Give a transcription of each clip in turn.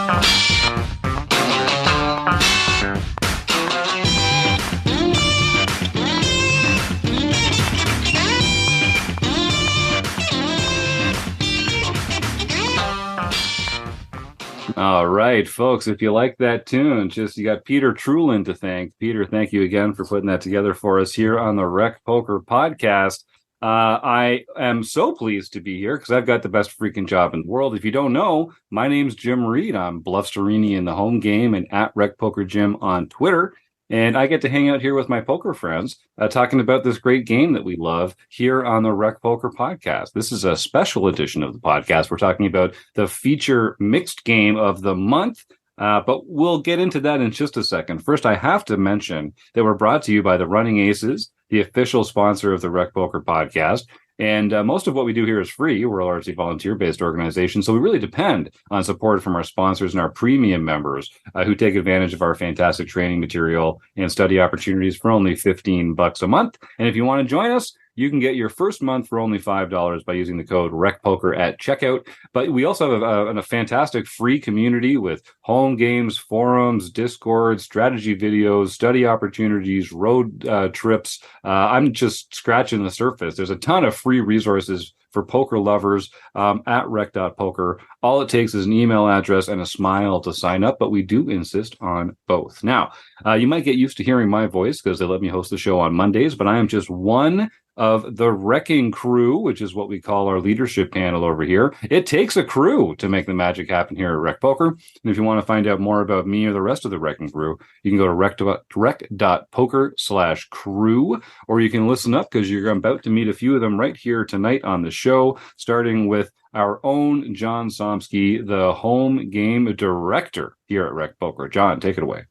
All right, folks, if you like that tune, you got Peter Trulin to thank. Peter, thank you again for putting that together for us here on the Rec Poker Podcast. I am so pleased to be here because I've got the best freaking job in the world. If you don't know, my name's Jim Reid. I'm Bluff Sterini in the home game and at Rec Poker Jim on Twitter. And I get to hang out here with my poker friends talking about this great game that we love here on the Rec Poker Podcast. This is a special edition of the podcast. We're talking about the feature mixed game of the month, but we'll get into that in just a second. First, I have to mention that we're brought to you by the Running Aces, the official sponsor of the Rec Poker Podcast. And most of what we do here is free. We're a largely volunteer-based organization, so we really depend on support from our sponsors and our premium members who take advantage of our fantastic training material and study opportunities for only $15 a month. And if you want to join us, you can get your first month for only $5 by using the code RECPOKER at checkout. But we also have a fantastic free community with home games, forums, Discord, strategy videos, study opportunities, road trips. I'm just scratching the surface. There's a ton of free resources for poker lovers at rec.poker. All it takes is an email address and a smile to sign up, but we do insist on both. Now, you might get used to hearing my voice because they let me host the show on Mondays, but I am just one of the wrecking crew, which is what we call our leadership panel over here. It takes a crew to make the magic happen here at Rec Poker. And if you want to find out more about me or the rest of the wrecking crew, you can go to rec.poker/crew, or you can listen up because you're about to meet a few of them right here tonight on the show, starting with our own John Somsky, the home game director here at Rec Poker. John, take it away.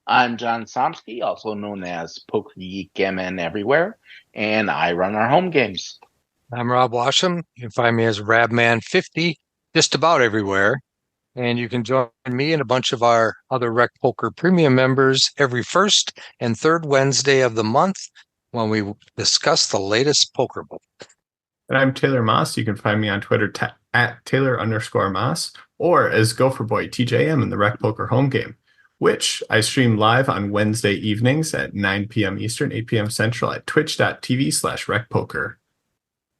I'm John Somsky, also known as Poker Geek MN everywhere, and I run our home games. I'm Rob Washam. You can find me as Rabman50 just about everywhere. And you can join me and a bunch of our other Rec Poker Premium members every first and third Wednesday of the month when we discuss the latest poker book. And I'm Taylor Moss. You can find me on Twitter at Taylor_Moss or as Gopher Boy TJM in the Rec Poker home game, which I stream live on Wednesday evenings at 9 p.m. Eastern, 8 p.m. Central at twitch.tv/recpoker.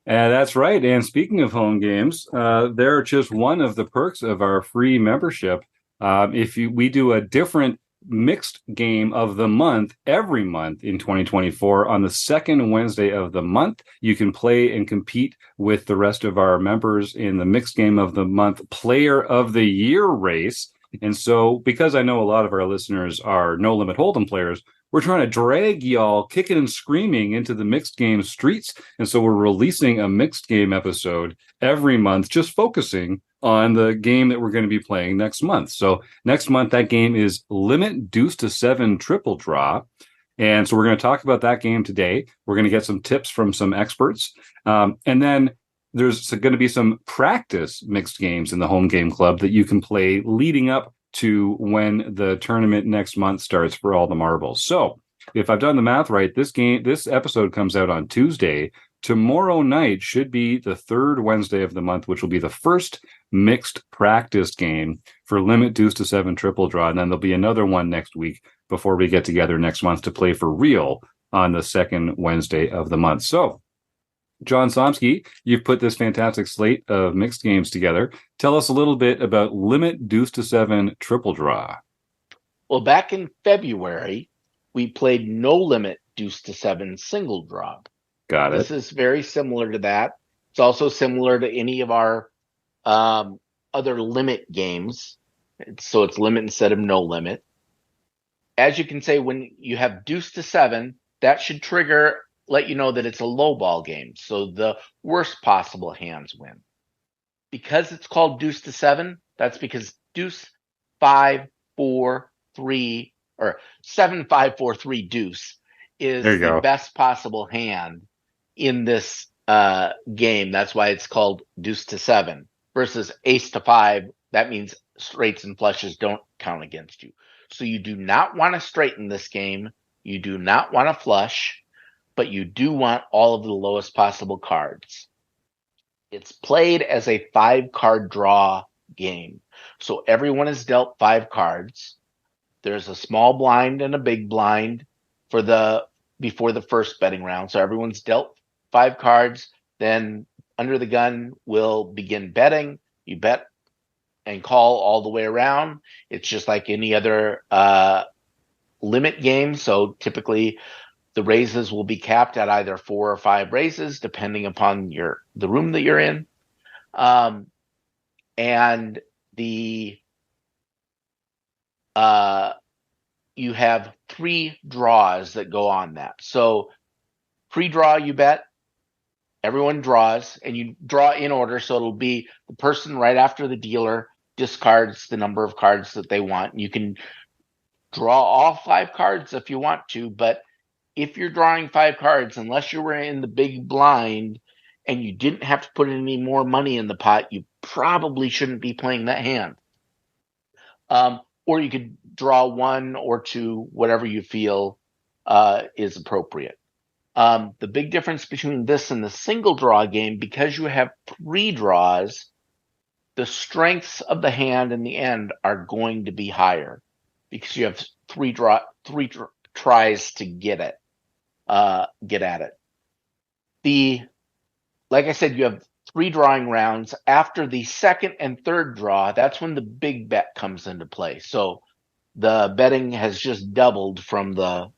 That's right. And speaking of home games, they're just one of the perks of our free membership. We do a different mixed game of the month every month in 2024 on the second Wednesday of the month. You can play and compete with the rest of our members in the mixed game of the month player of the year race. And so, because I know a lot of our listeners are No Limit Hold'em players, we're trying to drag y'all kicking and screaming into the mixed game streets. And so we're releasing a mixed game episode every month, just focusing on the game that we're going to be playing next month. So next month, that game is Limit Deuce to 7 Triple Draw. And so we're going to talk about that game today. We're going to get some tips from some experts. And then there's going to be some practice mixed games in the home game club that you can play leading up to when the tournament next month starts for all the marbles. So if I've done the math right, this episode comes out on Tuesday. Tomorrow night should be the third Wednesday of the month, which will be the first mixed practice game for Limit Deuce to 7 Triple Draw. And then there'll be another one next week before we get together next month to play for real on the second Wednesday of the month. So John Somsky, you've put this fantastic slate of mixed games together. Tell us a little bit about Limit Deuce to 7 Triple Draw. Well, back in February, we played No Limit Deuce to 7 Single Draw. Got it. This is very similar to that. It's also similar to any of our other limit games. So it's limit instead of no limit. As you can say, when you have Deuce to 7, that should let you know that it's a low ball game. So the worst possible hands win. Because it's called Deuce to 7, that's because Deuce 5 4 3 or 7 5 4 3 Deuce is the best possible hand in this game. That's why it's called Deuce to 7 versus Ace to 5. That means straights and flushes don't count against you. So you do not want to straighten this game. You do not want to flush. But you do want all of the lowest possible cards. It's played as a 5-card draw game. So everyone is dealt 5 cards. There's a small blind and a big blind before the first betting round. So everyone's dealt 5 cards. Then under the gun will begin betting. You bet and call all the way around. It's just like any other limit game. So typically the raises will be capped at either 4 or 5 raises, depending upon the room that you're in. And you have 3 draws that go on that. So pre-draw, you bet, everyone draws, and you draw in order. So it'll be the person right after the dealer discards the number of cards that they want. You can draw all 5 cards if you want to, but if you're drawing 5 cards, unless you were in the big blind and you didn't have to put any more money in the pot, you probably shouldn't be playing that hand. Or you could draw 1 or 2, whatever you feel is appropriate. The big difference between this and the single draw game, because you have 3 draws, the strengths of the hand in the end are going to be higher because you have 3 tries to get at it. Like I said, you have 3 drawing rounds. After the second and third draw, that's when the big bet comes into play. So the betting has just doubled from the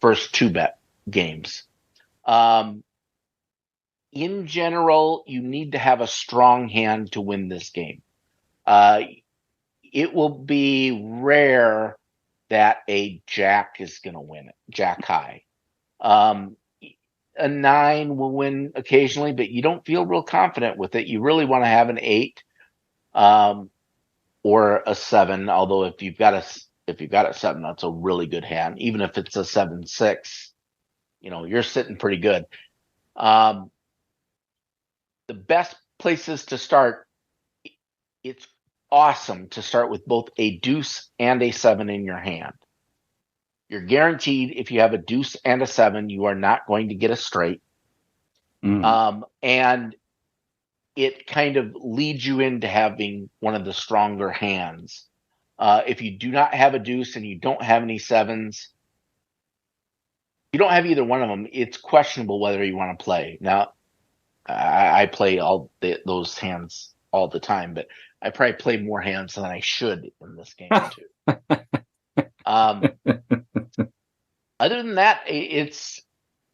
first 2 bet games. In general, you need to have a strong hand to win this game. It will be rare that a jack is going to win it, jack high. A 9 will win occasionally, but you don't feel real confident with it. You really want to have an 8 or a 7. Although if you've got a 7, that's a really good hand. Even if it's a 7-6, you're sitting pretty good. The best places to start, it's awesome to start with both a deuce and a 7 in your hand. You're guaranteed if you have a deuce and a 7, you are not going to get a straight. And it kind of leads you into having one of the stronger hands. If you do not have a deuce and you don't have any 7s, you don't have either one of them, it's questionable whether you want to play. Now, I play those hands all the time, but I probably play more hands than I should in this game too. Other than that,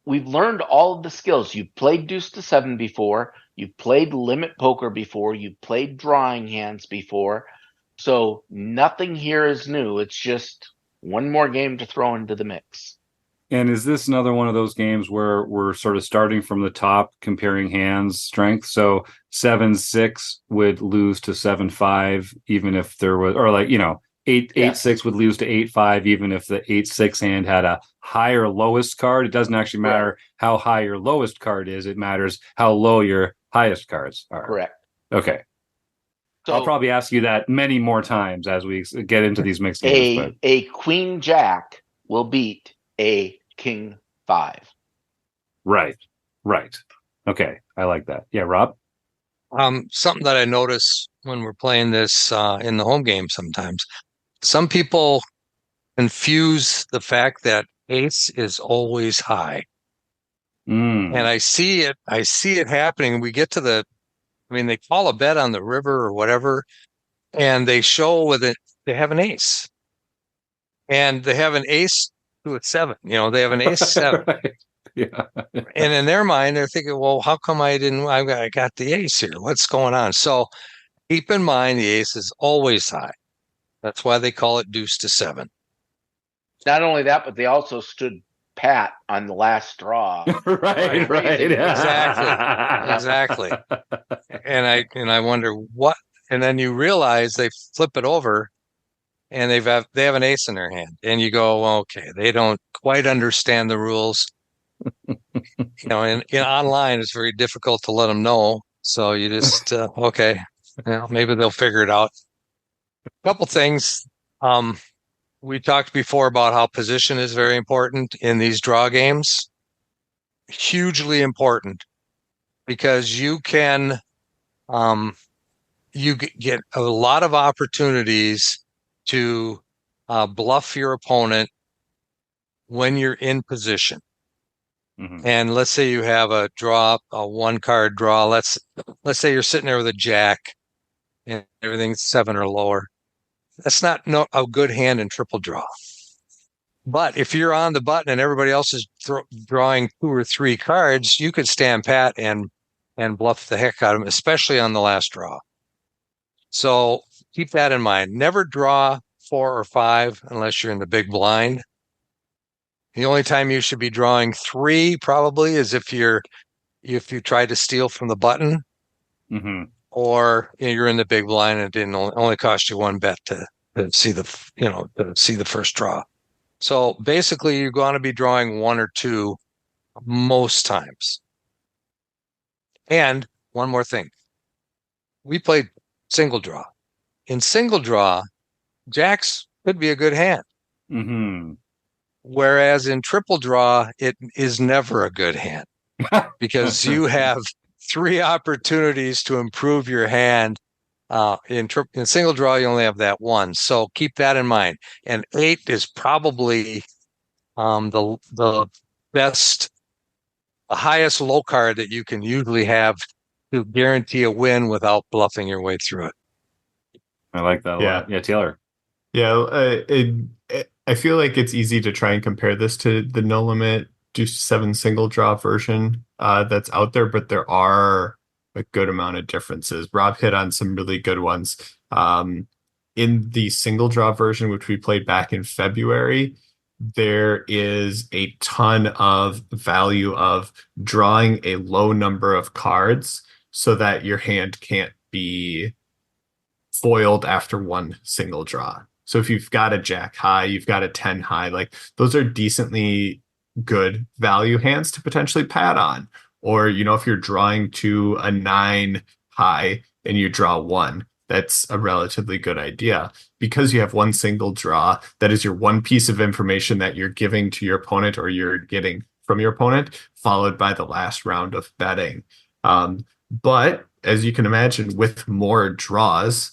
we've learned all of the skills. You've played deuce to 7 before. You've played limit poker before. You've played drawing hands before. So nothing here is new. It's just one more game to throw into the mix. And is this another one of those games where we're sort of starting from the top, comparing hands' strength? So 7-6 would lose to 7-5, even if there was, or 8-6 would lose to 8-5, even if the 8-6 hand had a higher lowest card. It doesn't actually matter how high your lowest card is. It matters how low your highest cards are. Correct. Okay. So I'll probably ask you that many more times as we get into these mixed games. A queen jack will beat a king 5. Right. Okay. I like that. Yeah, Rob? Something that I notice when we're playing this in the home game sometimes, some people confuse the fact that ace is always high. And I see it happening. We get to they call a bet on the river or whatever, and they show with it, they have an ace. And they have an ace to a 7. They have an ace 7. Right. Yeah. And in their mind, they're thinking, well, how come I got the ace here? What's going on? So keep in mind, the ace is always high. That's why they call it deuce to 7. Not only that, but they also stood pat on the last draw. Right. Exactly. And I wonder what, and then you realize they flip it over and they have an ace in their hand, and you go, well, okay, they don't quite understand the rules. In online, it's very difficult to let them know. So you just, okay, maybe they'll figure it out. A couple things. We talked before about how position is very important in these draw games. Hugely important, because you can you get a lot of opportunities to bluff your opponent when you're in position. Mhm. And let's say you have a one card draw. Let's say you're sitting there with a jack and everything's 7 or lower. That's not a good hand in triple draw. But if you're on the button and everybody else is drawing 2 or 3 cards, you could stand pat and bluff the heck out of them, especially on the last draw. So keep that in mind. Never draw 4 or 5 unless you're in the big blind. The only time you should be drawing 3 probably is if you try to steal from the button, Mm-hmm. or you're in the big blind and it didn't only cost you 1 bet to see the first draw. So basically, you're going to be drawing 1 or 2 most times. And one more thing, we played single draw. In single draw, jacks could be a good hand. Mm-hmm. Whereas in triple draw, it is never a good hand because you have 3 opportunities to improve your hand. In single draw, you only have that 1. So keep that in mind. And 8 is probably the best, the highest low card that you can usually have to guarantee a win without bluffing your way through it. I like that a lot. Yeah, Taylor. Yeah, I feel like it's easy to try and compare this to the no limit deuce 7 single draw version that's out there, but there are a good amount of differences. Rob hit on some really good ones. In the single draw version, which we played back in February, there is a ton of value of drawing a low number of cards so that your hand can't be foiled after 1 single draw. So if you've got a jack high, you've got a 10 high, like those are decently good value hands to potentially pad on. Or, if you're drawing to a 9 high and you draw 1, that's a relatively good idea because you have 1 single draw. That is your 1 piece of information that you're giving to your opponent or you're getting from your opponent, followed by the last round of betting. But as you can imagine, with more draws,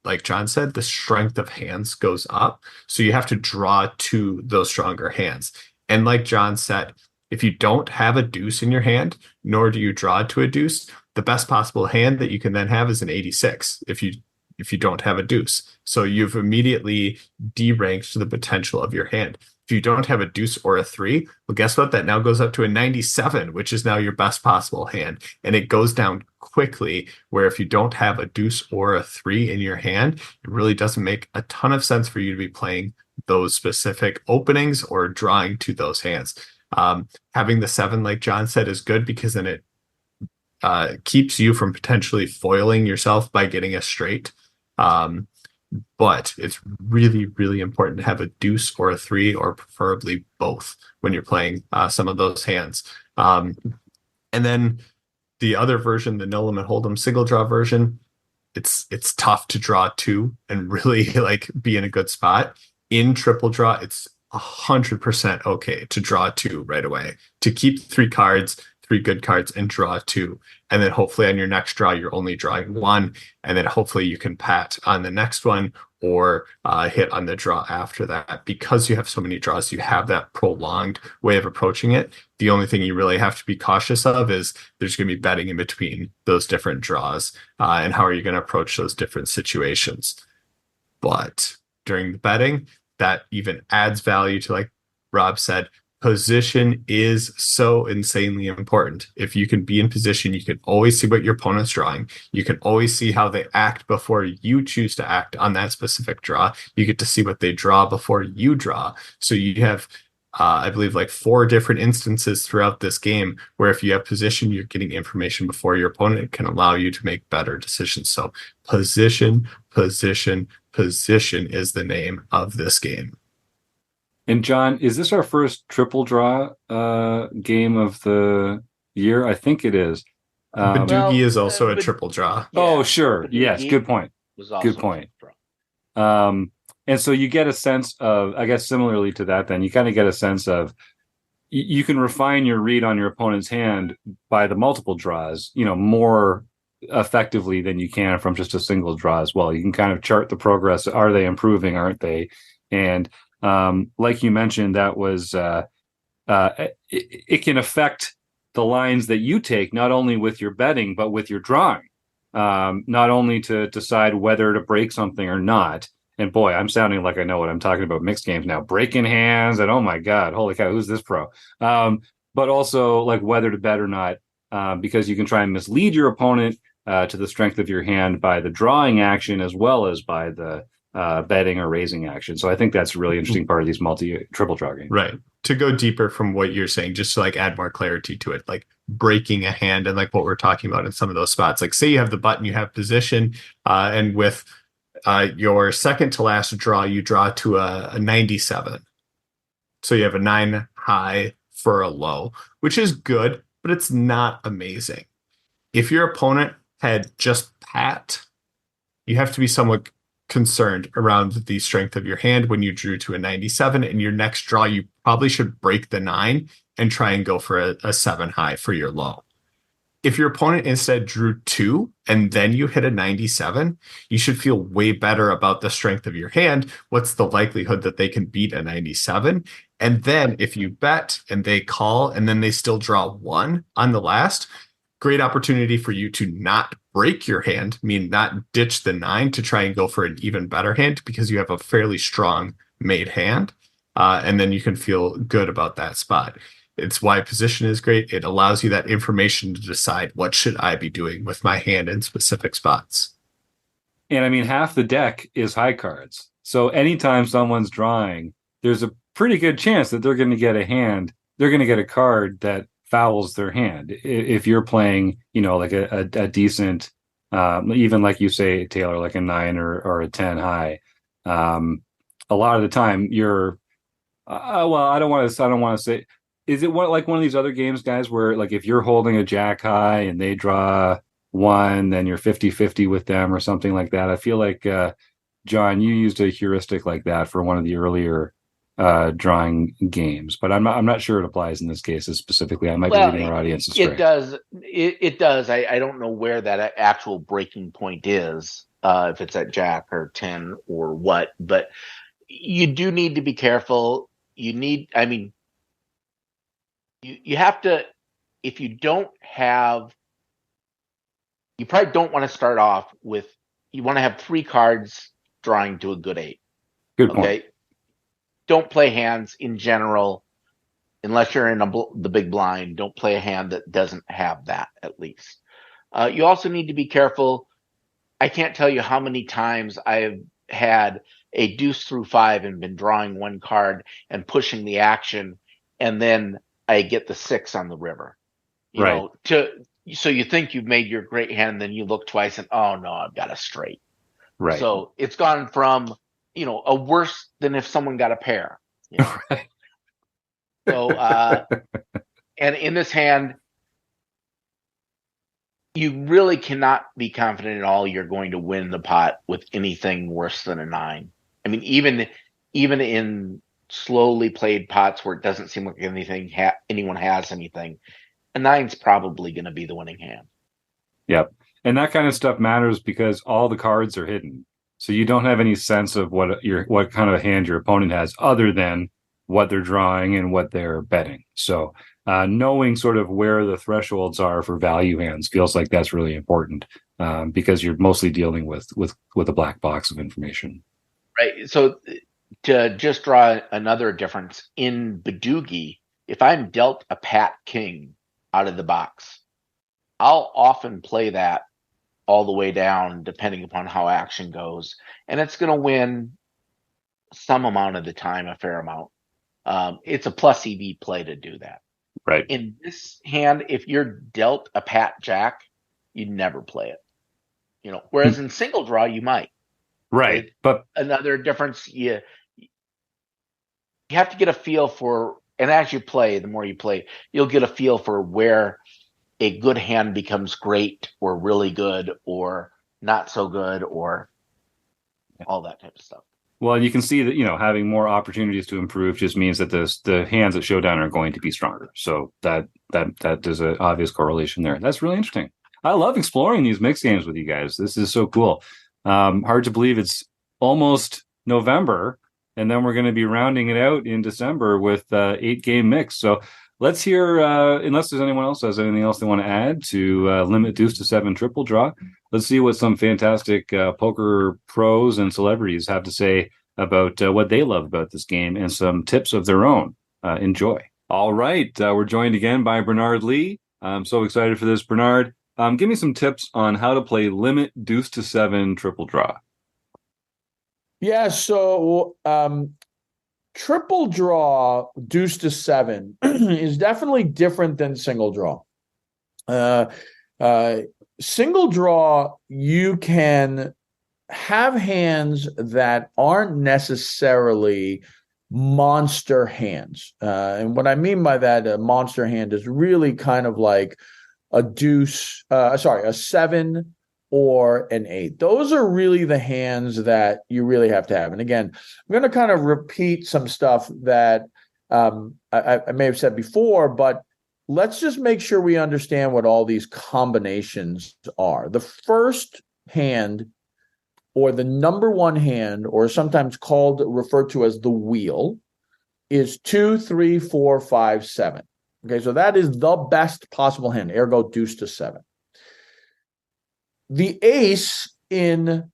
like John said, the strength of hands goes up. So you have to draw to those stronger hands. And like John said, if you don't have a deuce in your hand, nor do you draw to a deuce, the best possible hand that you can then have is an 86 if you don't have a deuce. So you've immediately deranked the potential of your hand. If you don't have a deuce or a 3, well, guess what? That now goes up to a 97, which is now your best possible hand. And it goes down quickly, where if you don't have a deuce or a 3 in your hand, it really doesn't make a ton of sense for you to be playing those specific openings or drawing to those hands. Having the 7, like John said, is good because then it keeps you from potentially foiling yourself by getting a straight. But it's really, really important to have a deuce or a 3, or preferably both when you're playing some of those hands. And then the other version, the no limit hold'em single draw version, it's tough to draw 2 and really be in a good spot. In triple draw, it's 100% okay to draw 2 right away, to keep 3 cards, 3 good cards, and draw 2. And then hopefully on your next draw, you're only drawing 1. And then hopefully you can pat on the next one or hit on the draw after that. Because you have so many draws, you have that prolonged way of approaching it. The only thing you really have to be cautious of is there's going to be betting in between those different draws. And how are you going to approach those different situations? But during the betting, that even adds value to, like Rob said, position is so insanely important. If you can be in position, you can always see what your opponent's drawing. You can always see how they act before you choose to act on that specific draw. You get to see what they draw before you draw. So you have, I believe, 4 different instances throughout this game where if you have position, you're getting information before your opponent. It can allow you to make better decisions. So position is the name of this game. And John, is this our first triple draw game of the year? I think it is. Badoogie is also a triple draw. Oh, sure. Yes. Good point. Good point. And so you get a sense of, I guess, similarly to that, then you kind of get a sense of, you can refine your read on your opponent's hand by the multiple draws, more effectively than you can from just a single draw as well. You can kind of chart the progress. Are they improving? Aren't they? And like you mentioned, that was it can affect the lines that you take, not only with your betting, but with your drawing, not only to decide whether to break something or not. And boy, I'm sounding like I know what I'm talking about. Mixed games now, breaking hands, and oh my God, holy cow, who's this pro? But also like whether to bet or not, because you can try and mislead your opponent to the strength of your hand by the drawing action as well as by the betting or raising action. So I think that's a really interesting part of these triple draw games. Right. To go deeper from what you're saying, just to like add more clarity to it, like breaking a hand and like what we're talking about in some of those spots. Like say you have the button, you have position, and with your second to last draw, you draw to a 97. So you have a 9 high for a low, which is good, but it's not amazing. If your opponent had just pat, you have to be somewhat concerned around the strength of your hand when you drew to a 97. And your next draw, you probably should break the 9 and try and go for a 7 high for your low. If your opponent instead drew 2 and then you hit a 97, you should feel way better about the strength of your hand. What's the likelihood that they can beat a 97? And then if you bet and they call and then they still draw 1 on the last, great opportunity for you to not break your hand, mean not ditch the 9 to try and go for an even better hand because you have a fairly strong made hand. And then you can feel good about that spot. It's why position is great. It allows you that information to decide what should I be doing with my hand in specific spots. And I mean, half the deck is high cards. So anytime someone's drawing, there's a pretty good chance that they're going to get a hand. They're going to get a card that fouls their hand. If you're playing, like a decent, even like you say, Taylor, like a 9 or a 10 high, a lot of the time you're, well, I don't want to say, is it like one of these other games, guys, where like if you're holding a jack high and they draw 1, then you're 50-50 with them or something like that? I feel like, John, you used a heuristic like that for one of the earlier drawing games, but I'm not sure it applies in this case specifically. I might be leading our audience astray. It does. It does. I don't know where that actual breaking point is, if it's at jack or 10 or what, but you do need to be careful. You have to, if you don't have, you probably don't want to start off with, you want to have 3 cards drawing to a good 8. Good point. Okay. Don't play hands in general, unless you're in the big blind. Don't play a hand that doesn't have that, at least. You also need to be careful. I can't tell you how many times I've had a deuce through 5 and been drawing 1 card and pushing the action, and then I get the 6 on the river. So you think you've made your great hand, and then you look twice and, oh no, I've got a straight. Right. So it's gone from, a worse than if someone got a pair. Right. So, and in this hand, you really cannot be confident at all you're going to win the pot with anything worse than a 9. I mean, even in slowly played pots where it doesn't seem like anyone has anything, a 9's probably going to be the winning hand. Yep. And that kind of stuff matters because all the cards are hidden. So you don't have any sense of what kind of a hand your opponent has other than what they're drawing and what they're betting. So knowing sort of where the thresholds are for value hands feels like that's really important because you're mostly dealing with a black box of information. Right. So to just draw another difference, in Badoogie, if I'm dealt a Pat King out of the box, I'll often play that all the way down, depending upon how action goes. And it's going to win some amount of the time, a fair amount. It's a plus EV play to do that. Right. In this hand, if you're dealt a Pat Jack, you never play it. Whereas in single draw, you might. Right. But another difference, you have to get a feel for, and as you play, the more you play, you'll get a feel for where a good hand becomes great or really good or not so good or all that type of stuff. Well, you can see that, having more opportunities to improve just means that the hands at Showdown are going to be stronger. So that there's an obvious correlation there. That's really interesting. I love exploring these mixed games with you guys. This is so cool. Hard to believe it's almost November, and then we're going to be rounding it out in December with 8-game mix. So let's hear, unless there's anyone else has anything else they want to add to limit deuce to 7 triple draw. Let's see what some fantastic poker pros and celebrities have to say about what they love about this game and some tips of their own. Enjoy. All right. We're joined again by Bernard Lee. I'm so excited for this, Bernard. Give me some tips on how to play limit deuce to 7 triple draw. Yeah, so triple draw deuce to 7 is definitely different than single draw. Single draw, you can have hands that aren't necessarily monster hands. And what I mean by that, a monster hand is really kind of like a deuce, a 7 or an 8. Those are really the hands that you really have to have. And again, I'm going to kind of repeat some stuff that I may have said before, but let's just make sure we understand what all these combinations are. The first hand, or the number one hand, or sometimes referred to as the wheel, is 2, 3, 4, 5, 7. Okay, so that is the best possible hand, ergo deuce to 7. The ace in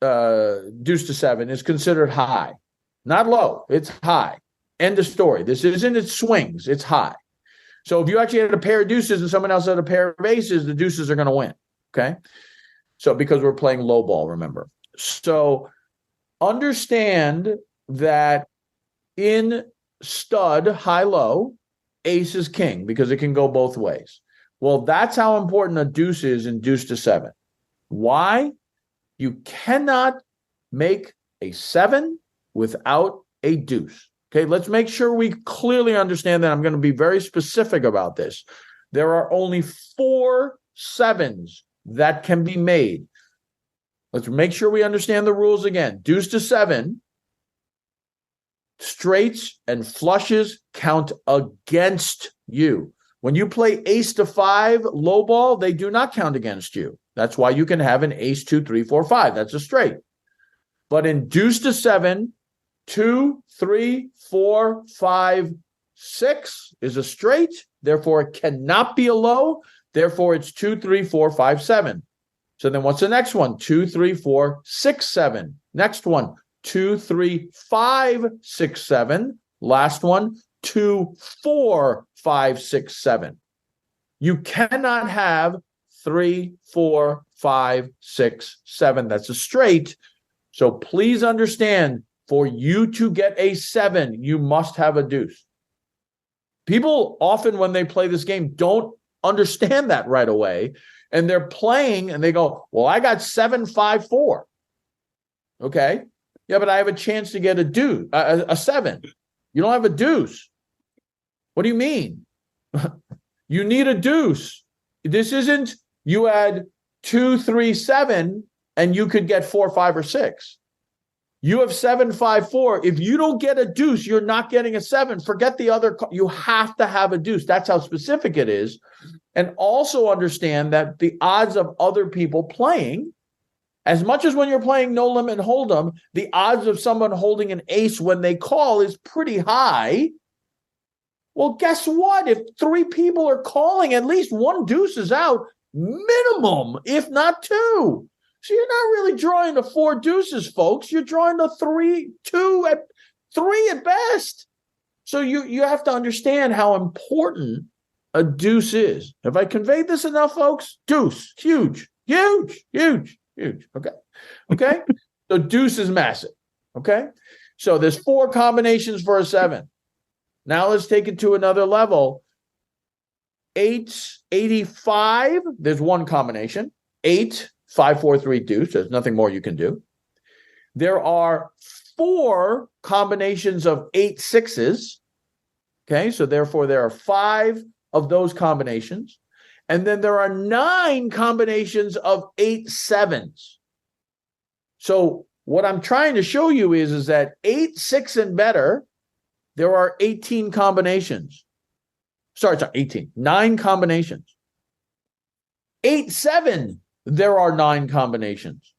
deuce to 7 is considered high, not low. It's high. End of story. This isn't its swings. It's high. So if you actually had a pair of deuces and someone else had a pair of aces, the deuces are going to win. Okay. So because we're playing low ball, remember. So understand that in stud, high-low, ace is king because it can go both ways. Well, that's how important a deuce is in deuce to 7. Why? You cannot make a 7 without a deuce. Okay, let's make sure we clearly understand that. I'm going to be very specific about this. There are only 4 sevens that can be made. Let's make sure we understand the rules again. Deuce to 7, straights and flushes count against you. When you play ace to 5 low ball, they do not count against you. That's why you can have an ace 2, 3, 4, 5. That's a straight. But in deuce to 7, 2, 3, 4, 5, 6 is a straight. Therefore, it cannot be a low. Therefore, it's 2, 3, 4, 5, 7. So then what's the next one? 2, 3, 4, 6, 7. Next one, 2, 3, 5, 6, 7. Last one, 2, 4, 5, 6, 7. You cannot have 3, 4, 5, 6, 7. That's a straight. So please understand, for you to get a 7, you must have a deuce. People often, when they play this game, don't understand that right away. And they're playing and they go, well, I got 7, 5, 4. Okay. Yeah, but I have a chance to get a deuce, a 7. You don't have a deuce. What do you mean? You need a deuce. This isn't you had 2, 3, 7, and you could get 4, 5, or 6. You have 7, 5, 4. If you don't get a deuce, you're not getting a 7. Forget the other. You have to have a deuce. That's how specific it is. And also understand that the odds of other people playing, as much as when you're playing no limit and hold'em, the odds of someone holding an ace when they call is pretty high. Well, guess what? If 3 people are calling, at least 1 deuce is out, minimum, if not 2. So you're not really drawing the 4 deuces, folks. You're drawing the 2 at 3 at best. So you have to understand how important a deuce is. Have I conveyed this enough, folks? Deuce, huge, huge, huge, huge. Okay. So deuce is massive. Okay. So there's 4 combinations for a 7. Now let's take it to another level. 8, 85. There's 1 combination. 8, 5, 4, 3 deuce. There's nothing more you can do. There are 4 combinations of 8 sixes. Okay, so therefore there are 5 of those combinations. And then there are 9 combinations of 8 sevens. So what I'm trying to show you is that 8, 6, and better, there are 18 combinations. Sorry, 18. 9 combinations. 8-7, there are 9 combinations.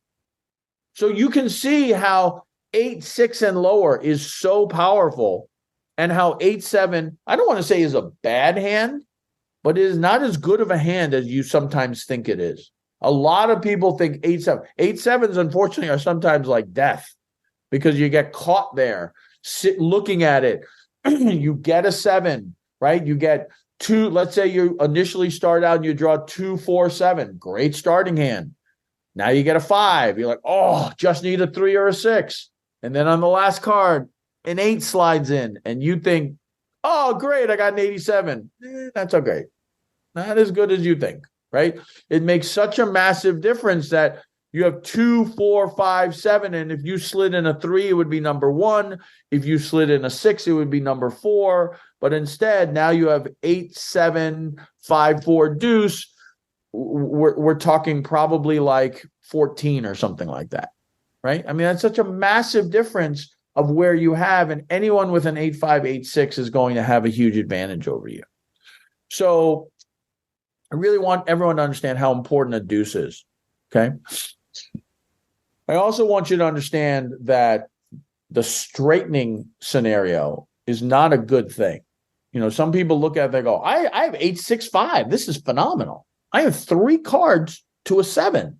So you can see how 8-6 and lower is so powerful, and how 8-7, I don't want to say is a bad hand, but it is not as good of a hand as you sometimes think it is. A lot of people think 8-7. 8-7s, unfortunately, are sometimes like death because you get caught there looking at it. You get a 7, right? You get 2. Let's say you initially start out and you draw 2, 4, 7. Great starting hand. Now you get a 5. You're like, oh, just need a 3 or a 6. And then on the last card, an 8 slides in, and you think, oh, great, I got an 87. That's okay. Not as good as you think, right? It makes such a massive difference that you have 2, 4, 5, 7, and if you slid in a 3, it would be number 1. If you slid in a 6, it would be number 4. But instead, now you have 8, 7, 5, 4 deuce. We're talking probably like 14 or something like that, right? I mean, that's such a massive difference of where you have, and anyone with an 8-5, 8-6 is going to have a huge advantage over you. So I really want everyone to understand how important a deuce is, okay? I also want you to understand that the straightening scenario is not a good thing. You know, some people look at it, they go, I have 8-6-5. This is phenomenal. I have 3 cards to a 7.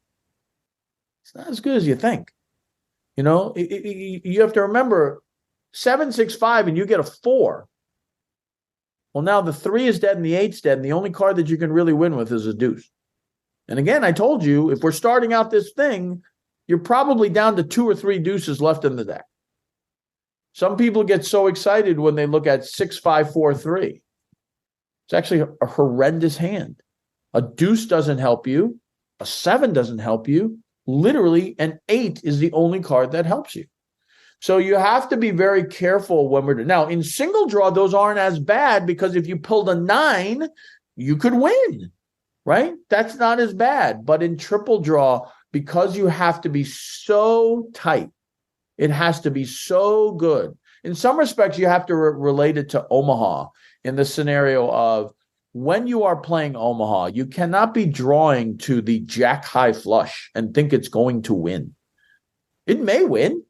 It's not as good as you think. You know, you have to remember 7-6-5 and you get a 4. Well, now the 3 is dead and the 8's dead, and the only card that you can really win with is a deuce. And again, I told you, if we're starting out this thing, you're probably down to 2 or 3 deuces left in the deck. Some people get so excited when they look at 6-5-4-3. It's actually a horrendous hand. A deuce doesn't help you. A 7 doesn't help you. Literally, an 8 is the only card that helps you. So you have to be very careful when we're now in single draw. Those aren't as bad because if you pulled a 9, you could win, right? That's not as bad. But in triple draw, because you have to be so tight, it has to be so good. In some respects, you have to relate it to Omaha in the scenario of when you are playing Omaha, you cannot be drawing to the jack high flush and think it's going to win. It may win,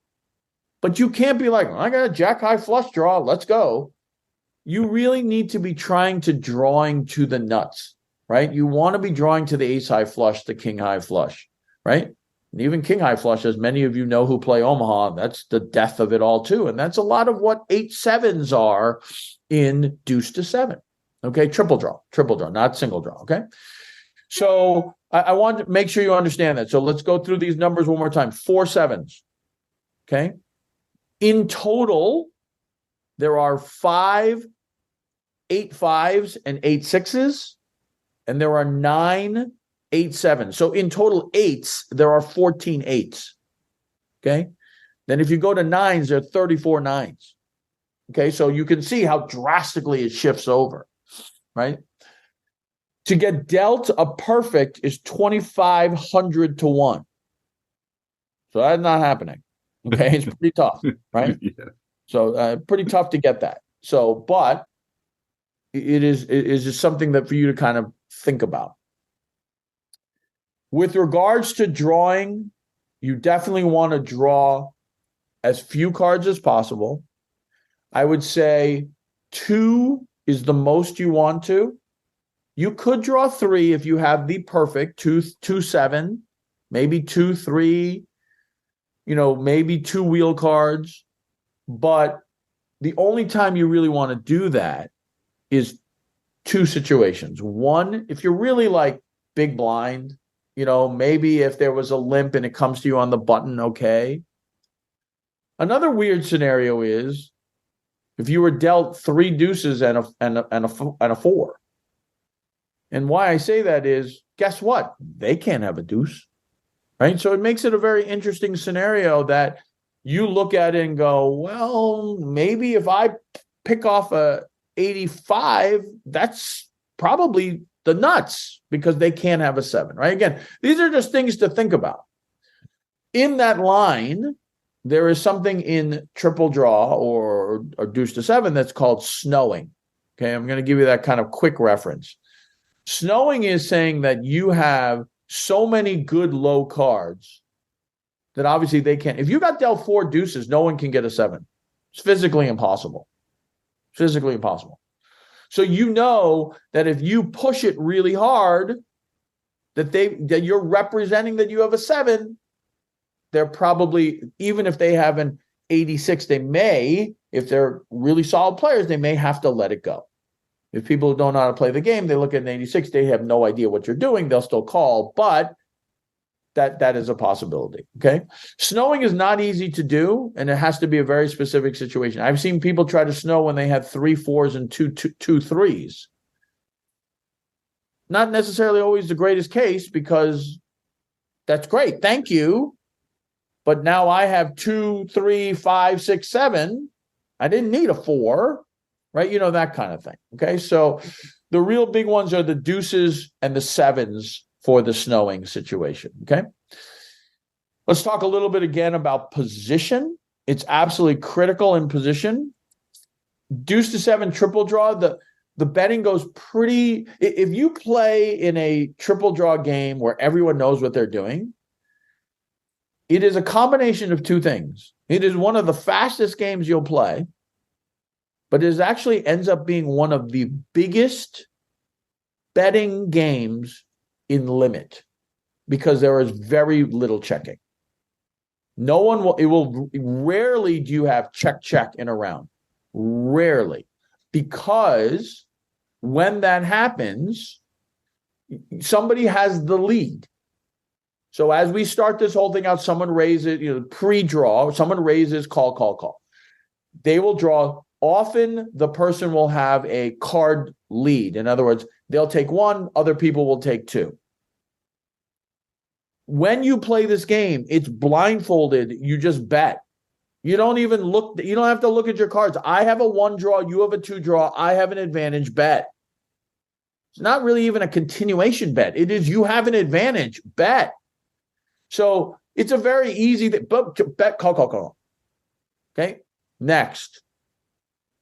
but you can't be like, I got a jack high flush draw, let's go. You really need to be trying to drawing to the nuts, right? You want to be drawing to the ace high flush, the king high flush, right? And even king high flush, as many of you know who play Omaha, that's the death of it all too. And that's a lot of what 8-7s are in deuce to 7. Okay, triple draw, not single draw, okay? So I want to make sure you understand that. So let's go through these numbers one more time. 4 7s, okay? In total, there are 5 8-5s and 8-6s, and there are 9 8-7s. So in total 8s, there are 14 8s, okay? Then if you go to 9s, there are 34 9s, okay? So you can see how drastically it shifts over. Right? To get dealt a perfect is 2,500 to 1. So that's not happening. Okay, it's pretty tough, right? Yeah. So pretty tough to get that. So, but it is just something that for you to kind of think about. With regards to drawing, you definitely want to draw as few cards as possible. I would say 2 is the most you want to. You could draw 3 if you have the perfect 2-7, maybe 2-3, maybe 2 wheel cards. But the only time you really want to do that is 2 situations. One, if you're really like big blind, maybe if there was a limp and it comes to you on the button, okay. Another weird scenario is if you were dealt 3 deuces and a 4. And why I say that is, guess what? They can't have a deuce, right? So it makes it a very interesting scenario that you look at it and go, well, maybe if I pick off a 85, that's probably the nuts because they can't have a 7, right? Again, these are just things to think about. In that line, there is something in triple draw or deuce to 7 that's called snowing. Okay, I'm going to give you that kind of quick reference. Snowing is saying that you have so many good low cards that obviously they can't. If you got dealt 4 deuces, no one can get a 7. It's physically impossible. Physically impossible. So you know that if you push it really hard, that you're representing that you have a 7. They're probably, even if they have an 86, they may, if they're really solid players, they may have to let it go. If people don't know how to play the game, they look at an 86, they have no idea what you're doing, they'll still call, but that is a possibility. Okay. Snowing is not easy to do, and it has to be a very specific situation. I've seen people try to snow when they had 3 4s and two 3s. Not necessarily always the greatest case, because that's great. Thank you. But now I have 2, 3, 5, 6, 7. I didn't need a 4, right? You know, that kind of thing. Okay. So the real big ones are the deuces and the 7s for the snowing situation. Okay. Let's talk a little bit again about position. It's absolutely critical in position. Deuce to 7 triple draw, the betting goes pretty. If you play in a triple draw game where everyone knows what they're doing, it is a combination of 2 things. It is one of the fastest games you'll play, but it actually ends up being one of the biggest betting games in limit, because there is very little checking. No one will, rarely do you have check in a round. Rarely. Because when that happens, somebody has the lead. So as we start this whole thing out, someone raises, pre-draw, someone raises, call. They will draw. Often the person will have a card lead. In other words, they'll take 1, other people will take 2. When you play this game, it's blindfolded. You just bet. You don't even look. You don't have to look at your cards. I have a 1 draw. You have a 2 draw. I have an advantage. Bet. It's not really even a continuation bet. It is you have an advantage. Bet. So it's a very easy bet. Call. Okay. Next.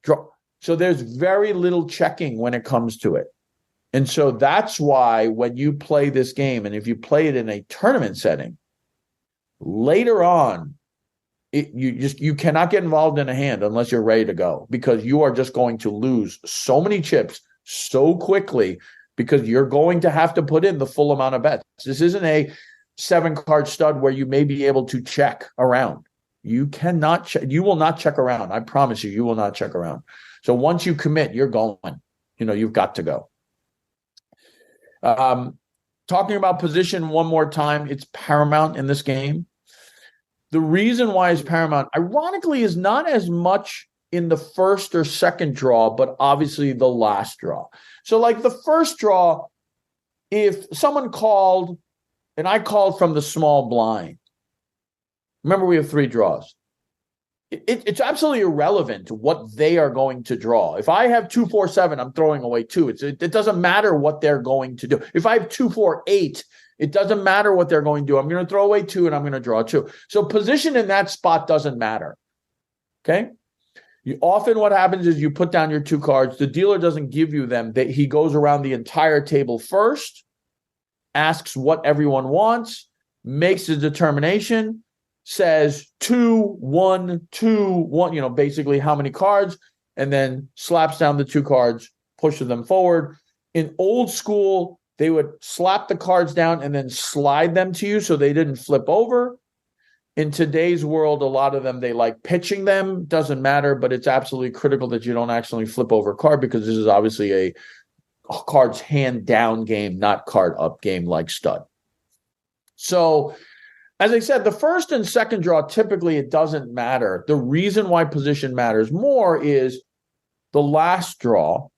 Draw. So there's very little checking when it comes to it. And so that's why when you play this game, and if you play it in a tournament setting, later on, you cannot get involved in a hand unless you're ready to go, because you are just going to lose so many chips so quickly, because you're going to have to put in the full amount of bets. This isn't a 7-card stud where you may be able to check around. You cannot check. You will not check around. I promise you, you will not check around. So once you commit, you're going. You've got to go. Talking about position one more time, it's paramount in this game. The reason why it's paramount, ironically, is not as much in the first or second draw, but obviously the last draw. So like the first draw, if someone called and I called from the small blind, remember we have 3 draws. It's absolutely irrelevant what they are going to draw. If I have 2, 4, 7, I'm throwing away 2. It doesn't matter what they're going to do. If I have 2, 4, 8, it doesn't matter what they're going to do. I'm going to throw away 2 and I'm going to draw 2. So position in that spot doesn't matter. Okay. Often what happens is you put down your 2 cards. The dealer doesn't give you them. He goes around the entire table first, asks what everyone wants, makes a determination, says 2, 1, 2, 1, basically how many cards, and then slaps down the 2 cards, pushes them forward. In old school, they would slap the cards down and then slide them to you so they didn't flip over. In today's world, a lot of them, they like pitching them. Doesn't matter, but it's absolutely critical that you don't actually flip over a card, because this is obviously a cards hand down game, not card up game like stud. So as I said, the first and second draw, typically it doesn't matter. The reason why position matters more is the last draw,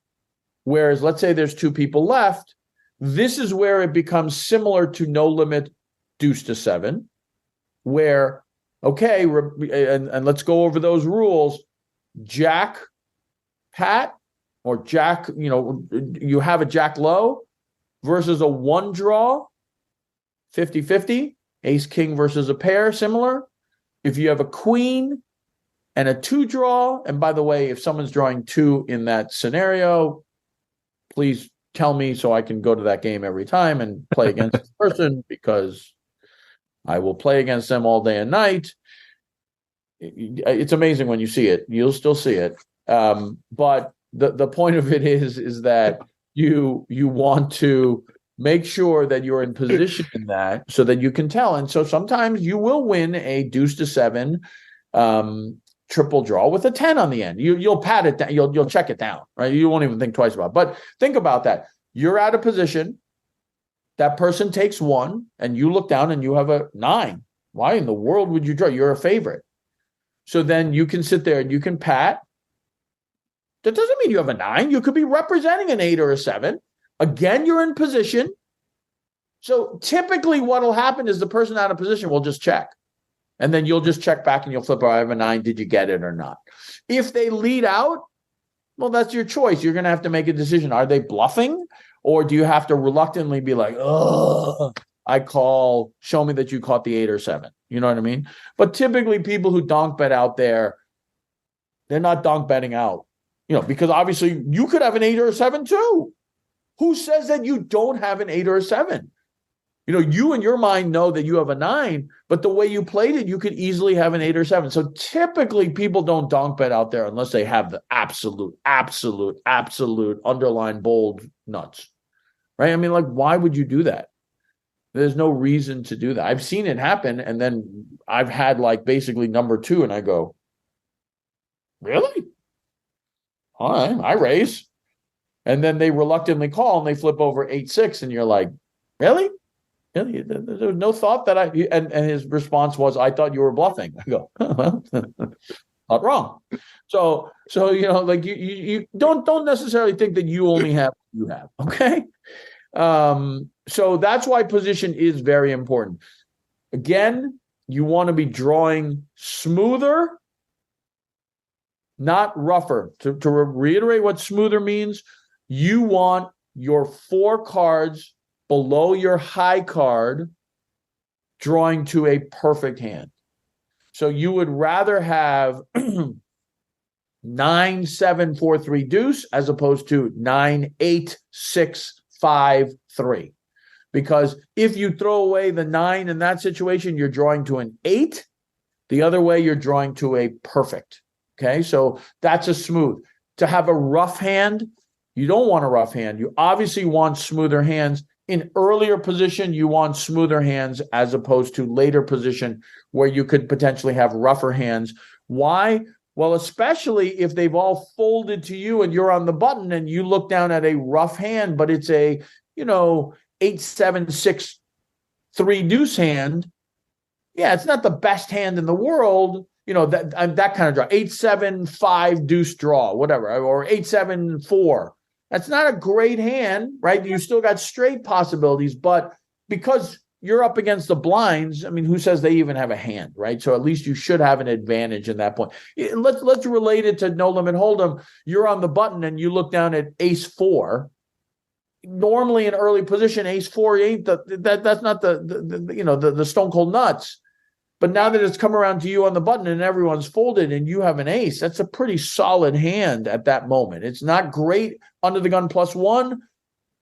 whereas let's say there's 2 people left. This is where it becomes similar to no limit deuce to 7, where, okay, and let's go over those rules. Jack, Pat, or Jack, you have a Jack low versus a 1 draw, 50-50. Ace king versus a pair, similar. If you have a queen and a 2 draw, and by the way, if someone's drawing 2 in that scenario, please tell me so I can go to that game every time and play against this person, because I will play against them all day and night. It's amazing when you see it. You'll still see it. But the point of it is that you want to make sure that you're in position in that so that you can tell. And so sometimes you will win a deuce to 7 triple draw with a 10 on the end. You'll pat it down. You'll check it down, right? You won't even think twice about it. But think about that. You're out of position. That person takes 1, and you look down and you have a 9. Why in the world would you draw? You're a favorite. So then you can sit there and you can pat. That doesn't mean you have a 9. You could be representing an 8 or a 7. Again, you're in position. So typically what will happen is the person out of position will just check. And then you'll just check back and you'll flip, I have a 9. Did you get it or not? If they lead out, well, that's your choice. You're going to have to make a decision. Are they bluffing? Or do you have to reluctantly be like, oh, I call, show me that you caught the 8 or 7. You know what I mean? But typically people who donk bet out there, they're not donk betting out, because obviously you could have an 8 or a 7 too. Who says that you don't have an 8 or a 7? You in your mind know that you have a 9, but the way you played it, you could easily have an 8 or 7. So typically people don't donk bet out there unless they have the absolute underline bold nuts, right? I mean, like, why would you do that? There's no reason to do that. I've seen it happen, and then I've had like basically number 2, and I go, really? All right, I raise. And then they reluctantly call and they flip over 8-6, and you're like, really? Really? There was no thought that and his response was, I thought you were bluffing. I go, well, not wrong. So like you don't necessarily think that you only have what you have. Okay. So that's why position is very important. Again, you want to be drawing smoother, not rougher. To reiterate what smoother means, you want your 4 cards below your high card drawing to a perfect hand. So you would rather have 9, 7, 4, 3 deuce as opposed to 9, 8, 6, 5, 3. Because if you throw away the 9 in that situation, you're drawing to an 8. The other way, you're drawing to a perfect. Okay, so that's a smooth. To have a rough hand, you don't want a rough hand. You obviously want smoother hands. In earlier position, you want smoother hands as opposed to later position where you could potentially have rougher hands. Why? Well, especially if they've all folded to you and you're on the button and you look down at a rough hand, but it's a, 8, 7, 6, 3 deuce hand. Yeah, it's not the best hand in the world. That kind of draw. 8, 7, 5 deuce draw, whatever, or 8, 7, 4. That's not a great hand, right? You still got straight possibilities, but because you're up against the blinds, I mean, who says they even have a hand, right? So at least you should have an advantage in that point. Let's relate it to no limit hold'em. You're on the button and you look down at ace 4. Normally in early position, ace 4 ain't that's not the stone cold nuts. But now that it's come around to you on the button and everyone's folded and you have an ace, that's a pretty solid hand at that moment. It's not great under the gun +1,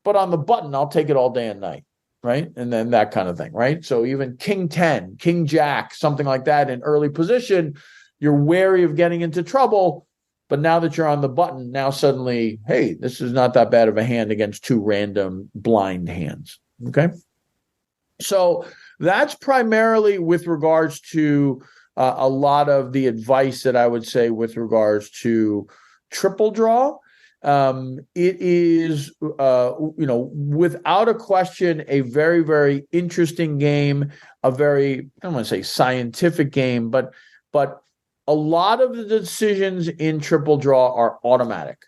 but on the button, I'll take it all day and night, right? And then that kind of thing, right? So even king 10, king jack, something like that in early position, you're wary of getting into trouble. But now that you're on the button, now suddenly, hey, this is not that bad of a hand against 2 random blind hands, okay? So that's primarily with regards to a lot of the advice that I would say with regards to triple draw. It is, without a question, a very, very interesting game, a very, I don't want to say scientific game, but a lot of the decisions in triple draw are automatic,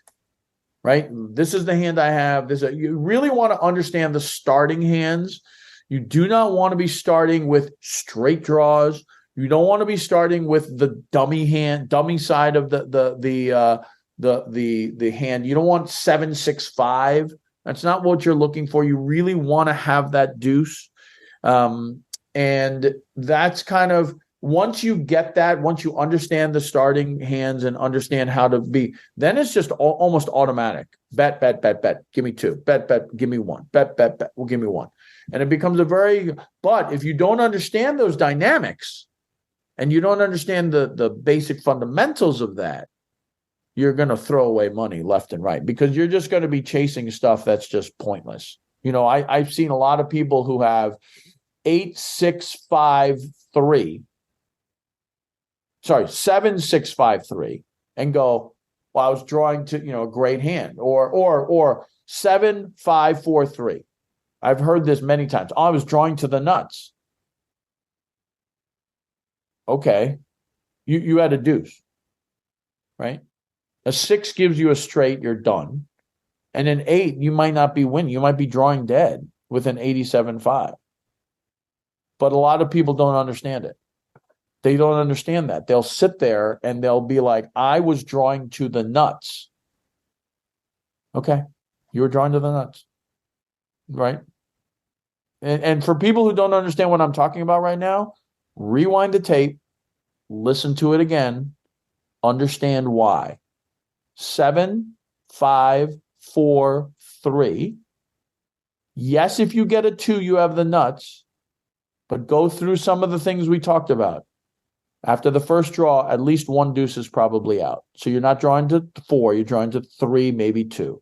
right? This is the hand I have. You really want to understand the starting hands. You do not want to be starting with straight draws. You don't want to be starting with the dummy side of the hand. You don't want 7, 6, 5. That's not what you're looking for. You really want to have that deuce, and that's kind of once you get that, once you understand the starting hands and understand how to be, then it's just almost automatic. Bet, bet, bet, bet. Give me 2. Bet, bet. Give me 1. Bet, bet, bet. Well, give me 1. And it becomes but if you don't understand those dynamics and you don't understand the basic fundamentals of that, you're going to throw away money left and right because you're just going to be chasing stuff that's just pointless. I've seen a lot of people who have 8, 6, 5, 3. Sorry, 7, 6, 5, 3, and go, well, I was drawing to, a great hand, or 7, 5, 4, 3. I've heard this many times. I was drawing to the nuts. Okay. You had a deuce, right? A 6 gives you a straight, you're done. And an 8, you might not be winning. You might be drawing dead with an 87-5. But a lot of people don't understand it. They don't understand that. They'll sit there and they'll be like, I was drawing to the nuts. Okay. You were drawing to the nuts. Right? And for people who don't understand what I'm talking about right now, rewind the tape, listen to it again, understand why. 7, 5, 4, 3. Yes, if you get a 2, you have the nuts, but go through some of the things we talked about. After the first draw, at least 1 deuce is probably out. So you're not drawing to 4, you're drawing to 3, maybe 2.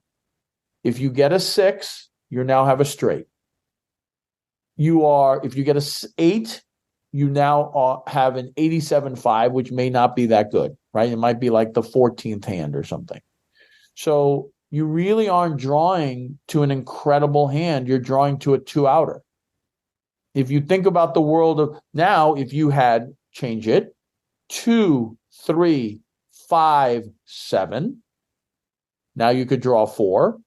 If you get a 6, you now have a straight. If you get a 8, you now have an 87-5, which may not be that good, right? It might be like the 14th hand or something. So you really aren't drawing to an incredible hand. You're drawing to a 2-outer. If you think about the world of now, if you had, change it, 2, 3, 5, 7. Now you could draw 4.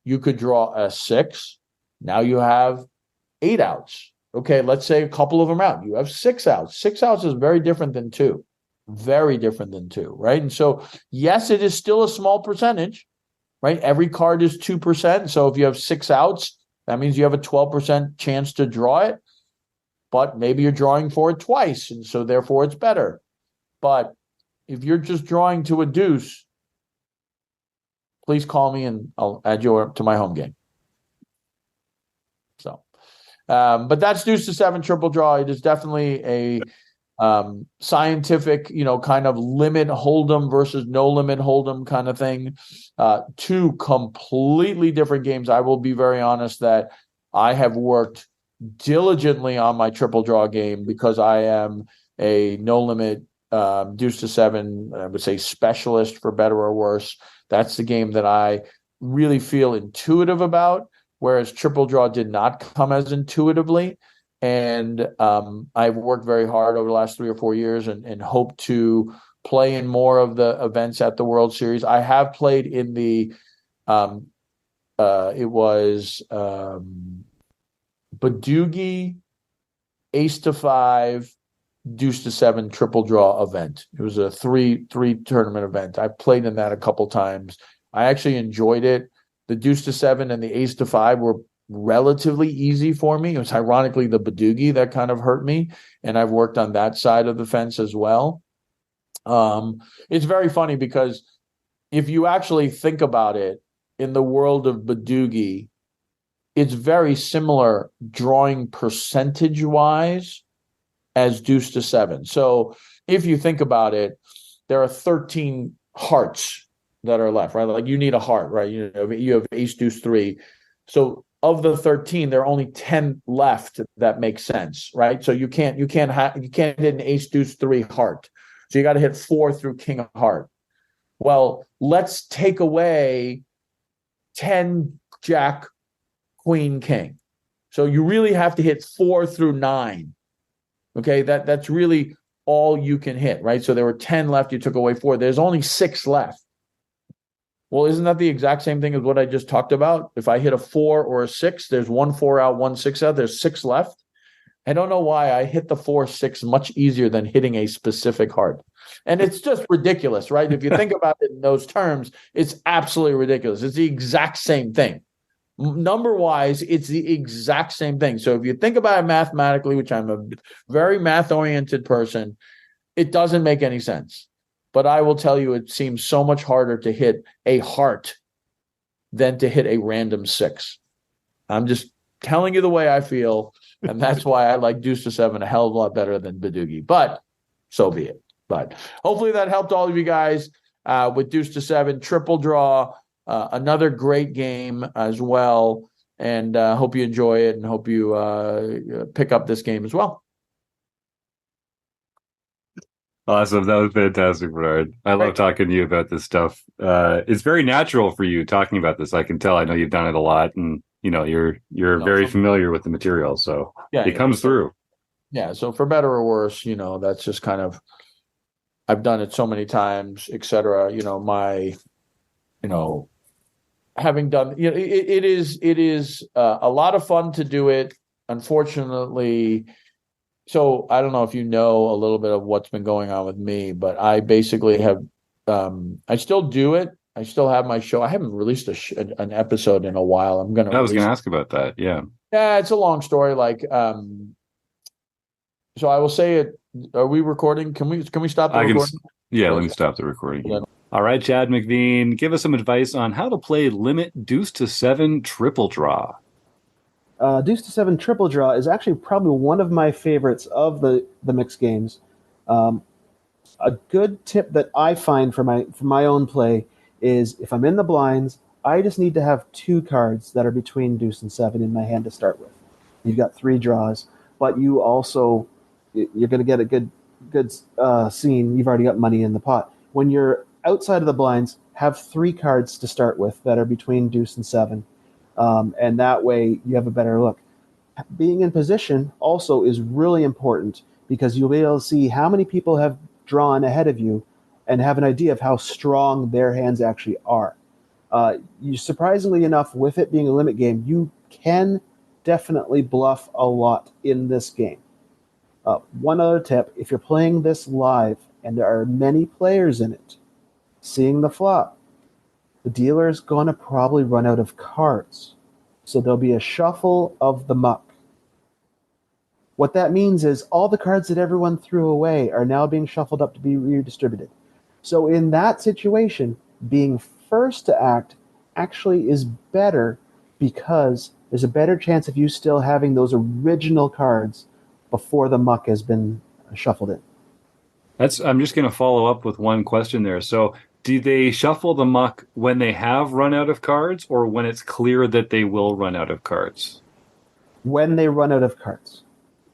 You could draw a 6. Now you have 8 outs. Okay, let's say a couple of them out. You have 6 outs. 6 outs is very different than 2. Very different than 2, right? And so, yes, it is still a small percentage, right? Every card is 2%. So if you have 6 outs, that means you have a 12% chance to draw it. But maybe you're drawing for it twice, and so therefore it's better. But if you're just drawing to a deuce, please call me and I'll add you to my home game. So, but that's deuce to 7 triple draw. It is definitely a scientific, kind of limit hold'em versus no limit hold'em kind of thing. 2 completely different games. I will be very honest that I have worked diligently on my triple draw game because I am a no limit deuce to 7, I would say specialist for better or worse. That's the game that I really feel intuitive about, whereas triple draw did not come as intuitively. And I've worked very hard over the last 3 or 4 years and hope to play in more of the events at the World Series. I have played in the Badugi ace to 5 deuce to 7 triple draw event. It was a three tournament event. I played in that a couple times. I actually enjoyed it. The deuce to 7 and the ace to 5 were relatively easy for me. It was ironically the Badugi that kind of hurt me, and I've worked on that side of the fence as well. It's very funny because if you actually think about it, in the world of Badugi, it's very similar drawing percentage-wise as deuce to 7. So if you think about it, there are 13 hearts that are left, right? Like you need a heart, right? You have ace deuce 3. So of the 13, there are only 10 left that make sense, right? So you can't hit an ace deuce 3 heart. So you got to hit 4 through king of heart. Well, let's take away 10 jack, queen, king. So you really have to hit 4 through 9. Okay, that's really all you can hit, right? So there were 10 left, you took away 4. There's only 6 left. Well, isn't that the exact same thing as what I just talked about? If I hit a 4 or a 6, there's 1 4 out, 1 6 out, there's 6 left. I don't know why I hit the 4 6 much easier than hitting a specific heart. And it's just ridiculous, right? If you think about it in those terms, it's absolutely ridiculous. It's the exact same thing, number wise, it's the exact same thing. So if you think about it mathematically, which I'm a very math oriented person, it doesn't make any sense. But I will tell you, it seems so much harder to hit a heart than to hit a random 6. I'm just telling you the way I feel. And that's why I like deuce to 7 a hell of a lot better than Badugi. But so be it. But hopefully that helped all of you guys with deuce to 7, triple draw. Another great game as well, and hope you enjoy it and hope you pick up this game as well. Awesome. That was fantastic, Bernard. I love talking to you about this stuff. It's very natural for you talking about this. I can tell. I know you've done it a lot, and you're very familiar with the material, so it comes through. Yeah. So for better or worse, that's just kind of, I've done it so many times, etc. Having done, it is a lot of fun to do it. Unfortunately, so I don't know if you know a little bit of what's been going on with me, but I basically have, I still do it. I still have my show. I haven't released an episode in a while. I was going to ask about that. Yeah. Yeah, it's a long story. So I will say it. Are we recording? Can we stop the recording? Let me stop the recording. All right, Chad McVean, give us some advice on how to play limit deuce to 7 triple draw. Deuce to 7 triple draw is actually probably one of my favorites of the mixed games. A good tip that I find for my own play is if I'm in the blinds, I just need to have 2 cards that are between deuce and 7 in my hand to start with. You've got 3 draws, but you're going to get a good scene. You've already got money in the pot. When you're outside of the blinds, have 3 cards to start with that are between deuce and 7. And that way you have a better look. Being in position also is really important because you'll be able to see how many people have drawn ahead of you and have an idea of how strong their hands actually are. You surprisingly enough, with it being a limit game, you can definitely bluff a lot in this game. One other tip, if you're playing this live and there are many players in it, seeing the flop, the dealer is going to probably run out of cards. So there'll be a shuffle of the muck. What that means is all the cards that everyone threw away are now being shuffled up to be redistributed. So in that situation, being first to act actually is better because there's a better chance of you still having those original cards before the muck has been shuffled in. I'm just going to follow up with one question there. So do they shuffle the muck when they have run out of cards or when it's clear that they will run out of cards? When they run out of cards.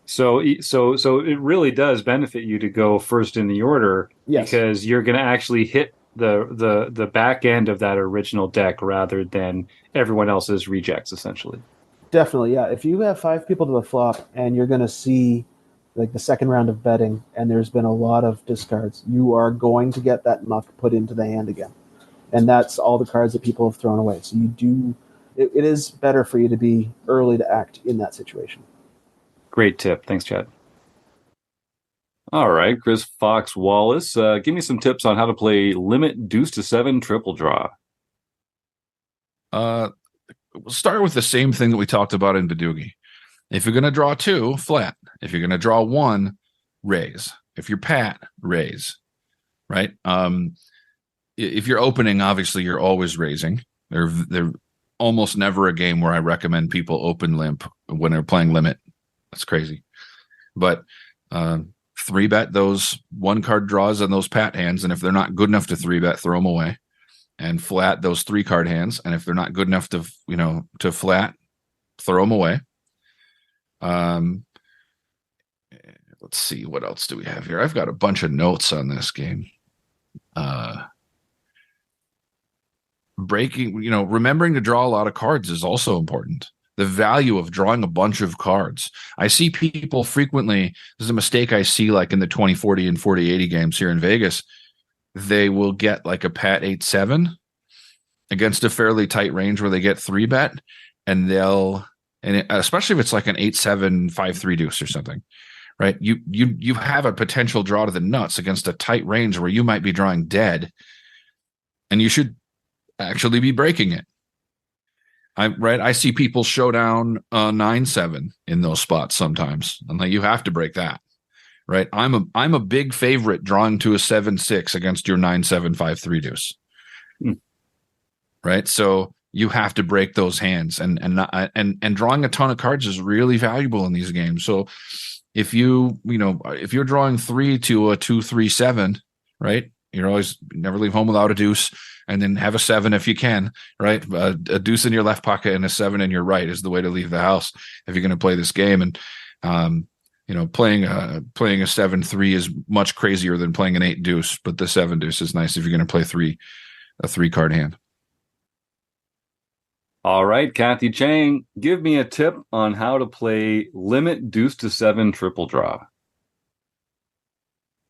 So it really does benefit you to go first in the order because you're going to actually hit the back end of that original deck rather than everyone else's rejects, essentially. Definitely, yeah. If you have 5 people to the flop and you're going to see like the second round of betting and there's been a lot of discards, you are going to get that muck put into the hand again. And that's all the cards that people have thrown away. So it is better for you to be early to act in that situation. Great tip. Thanks, Chad. All right, Chris Fox Wallace, give me some tips on how to play limit deuce to 7 triple draw. We'll start with the same thing that we talked about in Badugi. If you're going to draw 2, flat. If you're going to draw 1, raise. If you're pat, raise. Right? If you're opening, obviously you're always raising. They're almost never a game where I recommend people open limp when they're playing limit. That's crazy. But 3-bet those 1-card draws and those pat hands, and if they're not good enough to 3-bet, throw them away. And flat those 3-card hands, and if they're not good enough to flat, throw them away. Let's see, what else do we have here? I've got a bunch of notes on this game. Remembering to draw a lot of cards is also important. The value of drawing a bunch of cards. I see people frequently, this is a mistake I see like in the 2040 and 4080 games here in Vegas. They will get like a pat 8-7 against a fairly tight range where they get 3-bet, and especially if it's like an 8-7 5-3 deuce or something, right? You have a potential draw to the nuts against a tight range where you might be drawing dead, and you should actually be breaking it. I see people showdown 9-7 in those spots sometimes. I'm like, you have to break that, right? I'm a big favorite drawing to a 7-6 against your 9-7 5-3 deuce, right? So you have to break those hands, and drawing a ton of cards is really valuable in these games. So if if you're drawing 3 to a 2-3-7, right? You're always never leave home without a deuce, and then have a 7 if you can, right? A deuce in your left pocket and a 7 in your right is the way to leave the house if you're going to play this game. And playing a 7-3 is much crazier than playing an 8 deuce, but the 7 deuce is nice if you're going to play a 3-card hand. All right, Kathy Chang, give me a tip on how to play limit deuce to 7 triple draw.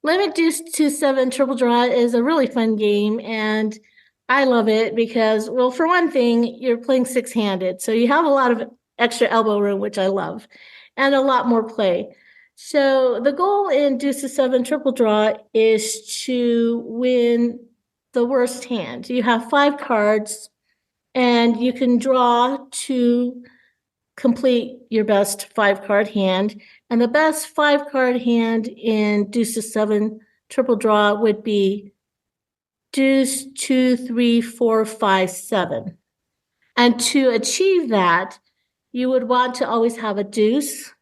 Limit Deuce to 7 Triple Draw is a really fun game, and I love it because, well, for one thing, you're playing 6-handed, so you have a lot of extra elbow room, which I love, and a lot more play. So the goal in Deuce to 7 Triple Draw is to win the worst hand. You have 5 cards, and you can draw to complete your best 5-card hand. And the best 5-card hand in Deuce to 7 Triple Draw would be Deuce 2, 3, 4, 5, 7. And to achieve that, you would want to always have a deuce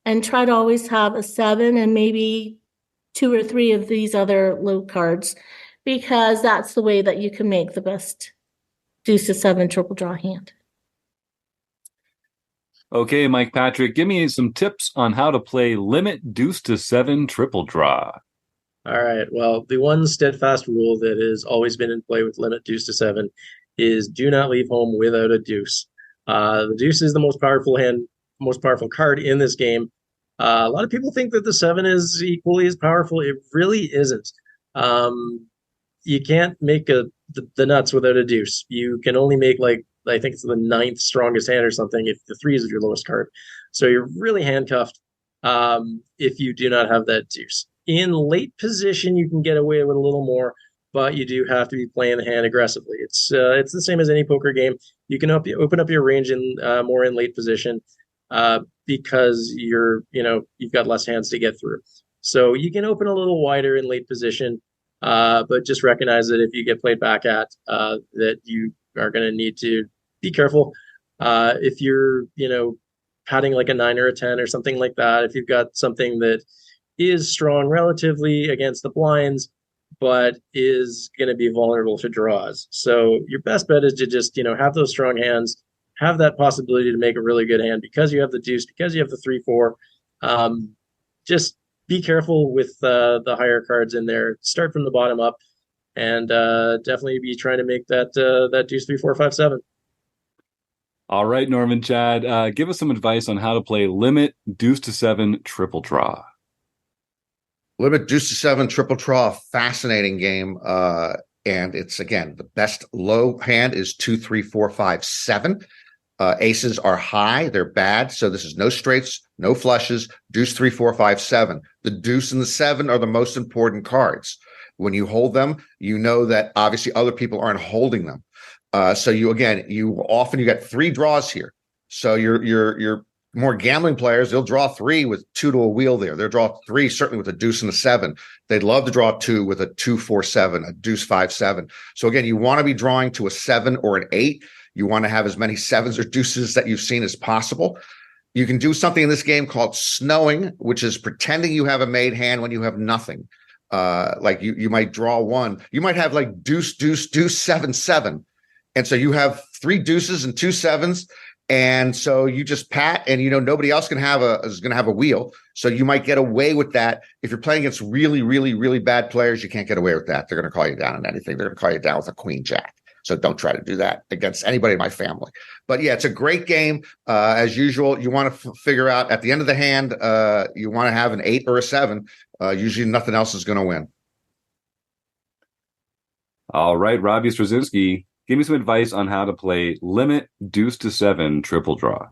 and try to always have a 7 and maybe 2 or 3 of these other low cards, because that's the way that you can make the best Deuce to 7 Triple Draw hand. Okay, Mike Patrick, give me some tips on how to play limit deuce to 7 triple draw. All right. Well, the one steadfast rule that has always been in play with limit deuce to 7 is do not leave home without a deuce. The deuce is the most powerful card in this game. A lot of people think that the 7 is equally as powerful. It really isn't. You can't make the nuts without a deuce. You can only make, I think it's the 9th strongest hand or something if the 3 is your lowest card. So you're really handcuffed if you do not have that deuce. In late position, you can get away with a little more, but you do have to be playing the hand aggressively. It's the same as any poker game. You can open up your range more in late position because you've got less hands to get through. So you can open a little wider in late position, but just recognize that if you get played back at, that you are going to need to be careful. If you're, padding like a 9 or a 10 or something like that, if you've got something that is strong relatively against the blinds, but is going to be vulnerable to draws. So your best bet is to just, have those strong hands, have that possibility to make a really good hand because you have the deuce, because you have the 3-4. Just be careful with the higher cards in there. Start from the bottom up, and definitely be trying to make that deuce 3, 4, 5, 7. All right, Norman Chad, give us some advice on how to play limit deuce to 7 triple draw. Limit deuce to 7 triple draw, fascinating game. And it's, again, the best low hand is 2, 3, 4, 5, 7. Aces are high, they're bad. So this is no straights, no flushes, deuce 3, 4, 5, 7. The deuce and the 7 are the most important cards. When you hold them, you know that obviously other people aren't holding them. So you get 3 draws here. So you're more gambling players, they'll draw 3 with 2 to a wheel there. They'll draw 3 certainly with a deuce and a 7. They'd love to draw 2 with a 2, 4, 7, a deuce 5, 7. So again, you want to be drawing to a 7 or an 8. You want to have as many 7s or deuces that you've seen as possible. You can do something in this game called snowing, which is pretending you have a made hand when you have nothing. Like you might draw 1. You might have like deuce, deuce, deuce, 7, 7. And so you have 3 deuces and 2 7s. And so you just pat, and nobody else is going to have a wheel. So you might get away with that. If you're playing against really, really, really bad players, you can't get away with that. They're going to call you down on anything. They're going to call you down with a queen jack. So don't try to do that against anybody in my family. But yeah, it's a great game. As usual, you want to figure out at the end of the hand, you want to have an 8 or a 7. Usually nothing else is going to win. All right, Robbie Strazynski, give me some advice on how to play limit deuce to 7 triple draw.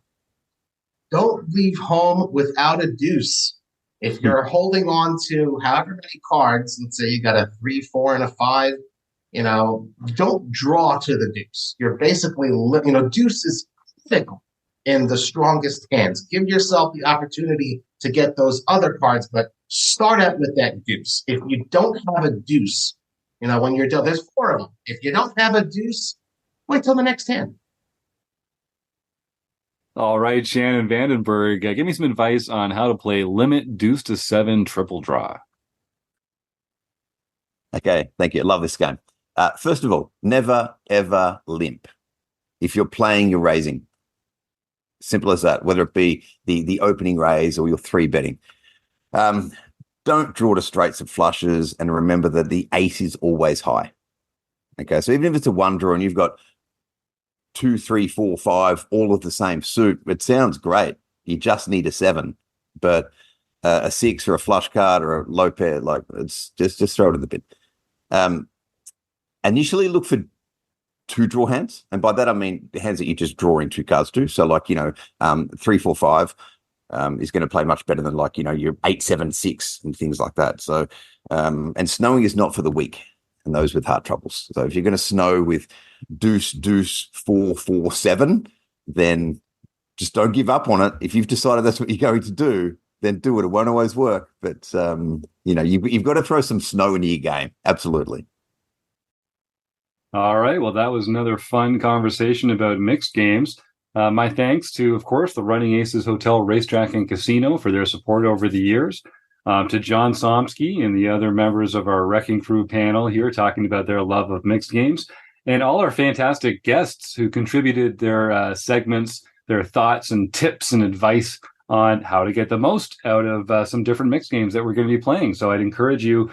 Don't leave home without a deuce. If you're holding on to however many cards, let's say you got a 3, 4, and a 5, don't draw to the deuce. You're basically, deuce is fickle in the strongest hands. Give yourself the opportunity to get those other cards, but start out with that deuce. If you don't have a deuce, when you're done, there's 4 of them. If you don't have a deuce, wait till the next hand. All right, Shannon Van Den Berg, give me some advice on how to play limit deuce to 7 triple draw. Okay, thank you. I love this game. First of all, never, ever limp. If you're playing, you're raising. Simple as that, whether it be the opening raise or your 3-betting. Don't draw to straights and flushes, and remember that the 8 is always high. Okay, so even if it's a 1 draw and you've got 2, 3, 4, 5, all of the same suit, it sounds great. You just need a 7, but a 6 or a flush card or a low pair, like it's just throw it in the bin. Initially look for 2 draw hands, and by that I mean the hands that you just draw in 2 cards to. So 3, 4, 5 is going to play much better than your 8, 7, 6 and things like that. So and snowing is not for the weak and those with heart troubles. So if you're going to snow with deuce 4, 4, 7, then just don't give up on it. If you've decided that's what you're going to do, then do it. It won't always work, but you've got to throw some snow into your game. Absolutely. All right. Well, that was another fun conversation about mixed games. My thanks to, of course, the Running Aces Hotel, Racetrack, and Casino for their support over the years. To John Somsky and the other members of our Wrecking Crew panel here talking about their love of mixed games, and all our fantastic guests who contributed their segments, their thoughts and tips and advice on how to get the most out of some different mixed games that we're going to be playing. So I'd encourage you,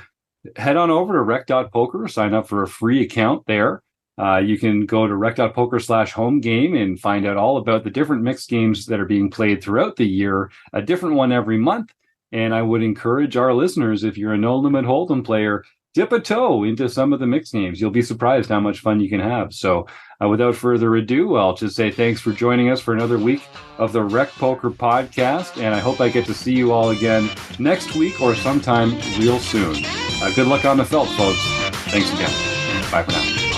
head on over to rec.poker, sign up for a free account there. You can go to rec.poker/home game and find out all about the different mixed games that are being played throughout the year, a different one every month. And I would encourage our listeners, if you're a No Limit Hold'em player, dip a toe into some of the mixed games. You'll be surprised how much fun you can have. So without further ado, I'll just say thanks for joining us for another week of the Rec Poker Podcast. And I hope I get to see you all again next week or sometime real soon. Good luck on the felt, folks. Thanks again. Bye for now.